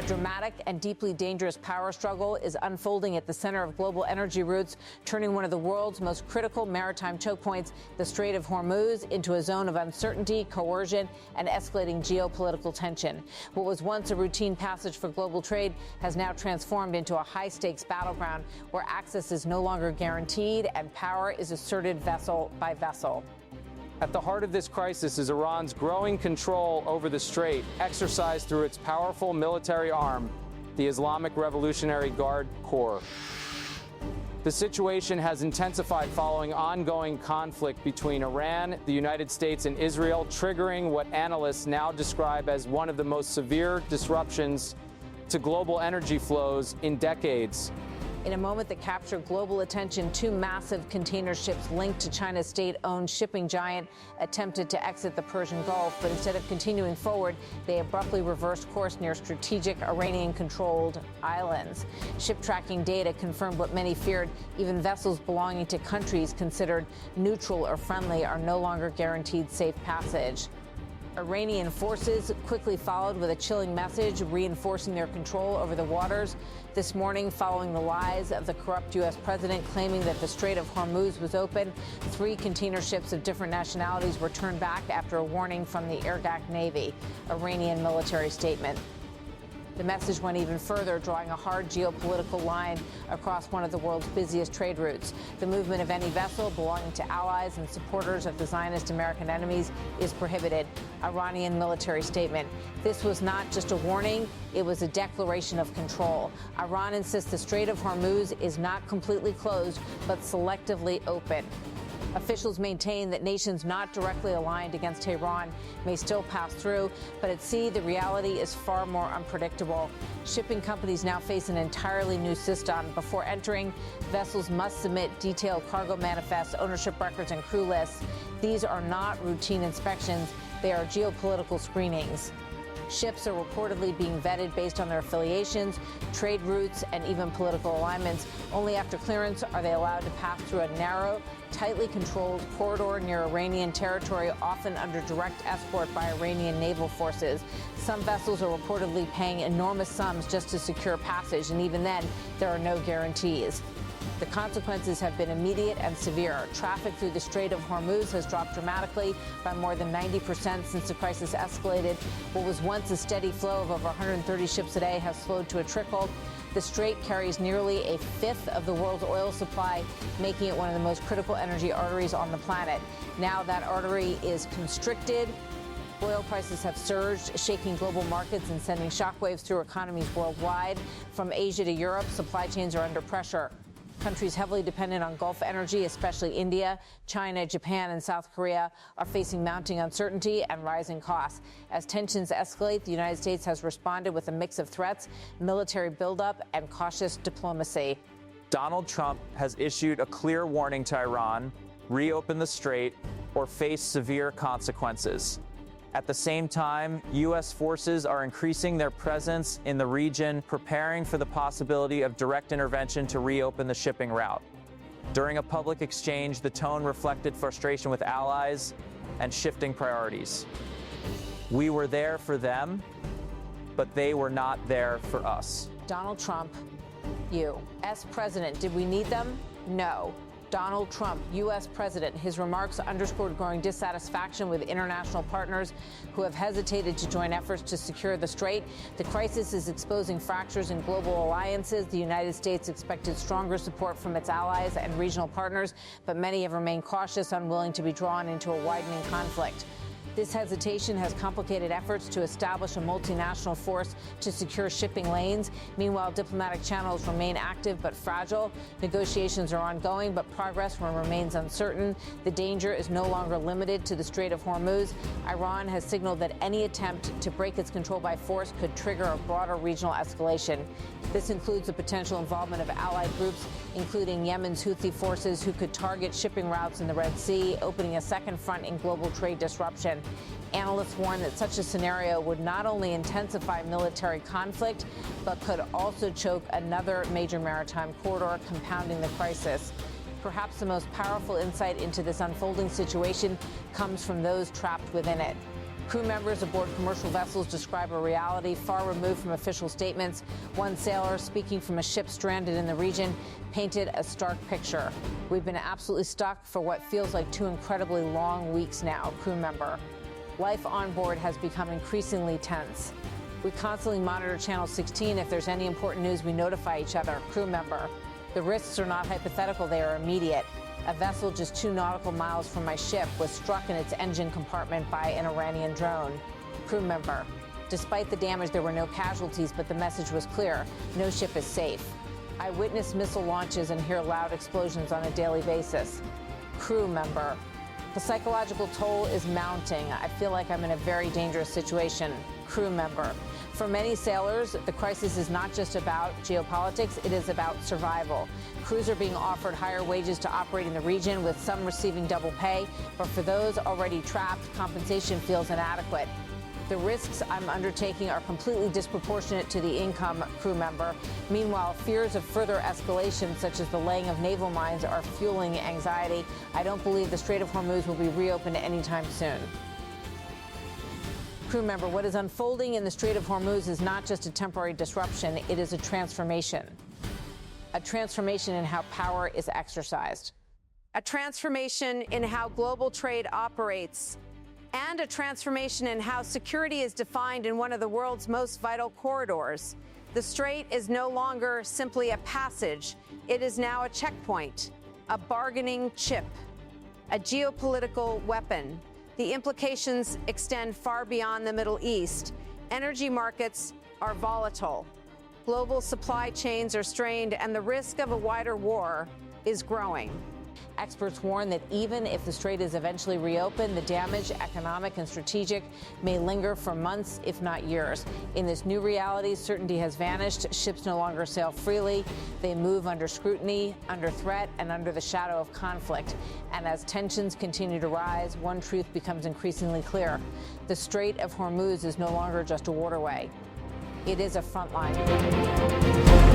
dramatic and deeply dangerous power struggle is unfolding at the center of global energy routes, turning one of the world's most critical maritime choke points, the Strait of Hormuz, into a zone of uncertainty, coercion, and escalating geopolitical tension. What was once a routine passage for global trade has now transformed into a high-stakes battleground where access is no longer guaranteed and power is asserted vessel by vessel. At the heart of this crisis is Iran's growing control over the strait, exercised through its powerful military arm, the Islamic Revolutionary Guard Corps. The situation has intensified following ongoing conflict between Iran, the United States, and Israel, triggering what analysts now describe as one of the most severe disruptions to global energy flows in decades. In a moment that captured global attention, two massive container ships linked to China's state-owned shipping giant attempted to exit the Persian Gulf, but instead of continuing forward, they abruptly reversed course near strategic Iranian-controlled islands. Ship tracking data confirmed what many feared. Even vessels belonging to countries considered neutral or friendly are no longer guaranteed safe passage. Iranian forces quickly followed with a chilling message, reinforcing their control over the waters this morning following the lies of the corrupt U.S. president claiming that the Strait of Hormuz was open. 3 container ships of different nationalities were turned back after a warning from the Iraq Navy, Iranian military statement. The message went even further, drawing a hard geopolitical line across one of the world's busiest trade routes. The movement of any vessel belonging to allies and supporters of the Zionist American enemies is prohibited. Iranian military statement. This was not just a warning, it was a declaration of control. Iran insists the Strait of Hormuz is not completely closed, but selectively open. Officials maintain that nations not directly aligned against Tehran may still pass through, but at sea, the reality is far more unpredictable. Shipping companies now face an entirely new system. Before entering, vessels must submit detailed cargo manifests, ownership records, and crew lists. These are not routine inspections. They are geopolitical screenings. Ships are reportedly being vetted based on their affiliations, trade routes, and even political alignments. Only after clearance are they allowed to pass through a narrow, tightly controlled corridor near Iranian territory, often under direct escort by Iranian naval forces. Some vessels are reportedly paying enormous sums just to secure passage, and even then, there are no guarantees. The consequences have been immediate and severe. Traffic through the Strait of Hormuz has dropped dramatically by more than 90% since the crisis escalated. What was once a steady flow of over 130 ships a day has slowed to a trickle. The strait carries nearly a fifth of the world's oil supply, making it one of the most critical energy arteries on the planet. Now that artery is constricted. Oil prices have surged, shaking global markets and sending shockwaves through economies worldwide. From Asia to Europe, supply chains are under pressure. Countries heavily dependent on Gulf energy, especially India, China, Japan, and South Korea, are facing mounting uncertainty and rising costs. As tensions escalate, the United States has responded with a mix of threats, military buildup, and cautious diplomacy. Donald Trump has issued a clear warning to Iran: reopen the strait or face severe consequences. At the same time, U.S. forces are increasing their presence in the region, preparing for the possibility of direct intervention to reopen the shipping route. During a public exchange, the tone reflected frustration with allies and shifting priorities. We were there for them, but they were not there for us. Donald Trump, you. As president, did we need them? No. Donald Trump, U.S. president. His remarks underscored growing dissatisfaction with international partners who have hesitated to join efforts to secure the strait. The crisis is exposing fractures in global alliances. The United States expected stronger support from its allies and regional partners, but many have remained cautious, unwilling to be drawn into a widening conflict. This hesitation has complicated efforts to establish a multinational force to secure shipping lanes. Meanwhile, diplomatic channels remain active but fragile. Negotiations are ongoing, but progress remains uncertain. The danger is no longer limited to the Strait of Hormuz. Iran has signaled that any attempt to break its control by force could trigger a broader regional escalation. This includes the potential involvement of allied groups, including Yemen's Houthi forces, who could target shipping routes in the Red Sea, opening a second front in global trade disruption. Analysts warn that such a scenario would not only intensify military conflict, but could also choke another major maritime corridor, compounding the crisis. Perhaps the most powerful insight into this unfolding situation comes from those trapped within it. Crew members aboard commercial vessels describe a reality far removed from official statements. One sailor, speaking from a ship stranded in the region, painted a stark picture. We've been absolutely stuck for what feels like 2 incredibly long weeks now, crew member. Life on board has become increasingly tense. We constantly monitor Channel 16. If there's any important news, we notify each other, crew member. The risks are not hypothetical, they are immediate. A vessel just 2 nautical miles from my ship was struck in its engine compartment by an Iranian drone. Crew member. Despite the damage, there were no casualties, but the message was clear. No ship is safe. I witness missile launches and hear loud explosions on a daily basis. Crew member. The psychological toll is mounting. I feel like I'm in a very dangerous situation. Crew member. For many sailors, the crisis is not just about geopolitics, it is about survival. Crews are being offered higher wages to operate in the region, with some receiving double pay, but for those already trapped, compensation feels inadequate. The risks I'm undertaking are completely disproportionate to the income, crew member. Meanwhile, fears of further escalation, such as the laying of naval mines, are fueling anxiety. I don't believe the Strait of Hormuz will be reopened anytime soon. Crew member, what is unfolding in the Strait of Hormuz is not just a temporary disruption, it is a transformation. A transformation in how power is exercised. A transformation in how global trade operates. And a transformation in how security is defined in one of the world's most vital corridors. The Strait is no longer simply a passage. It is now a checkpoint, a bargaining chip, a geopolitical weapon. The implications extend far beyond the Middle East. Energy markets are volatile. Global supply chains are strained, and the risk of a wider war is growing. Experts warn that even if the strait is eventually reopened, the damage, economic and strategic, may linger for months, if not years. In this new reality, certainty has vanished. Ships no longer sail freely. They move under scrutiny, under threat, and under the shadow of conflict. And as tensions continue to rise, one truth becomes increasingly clear. The Strait of Hormuz is no longer just a waterway. It is a front line.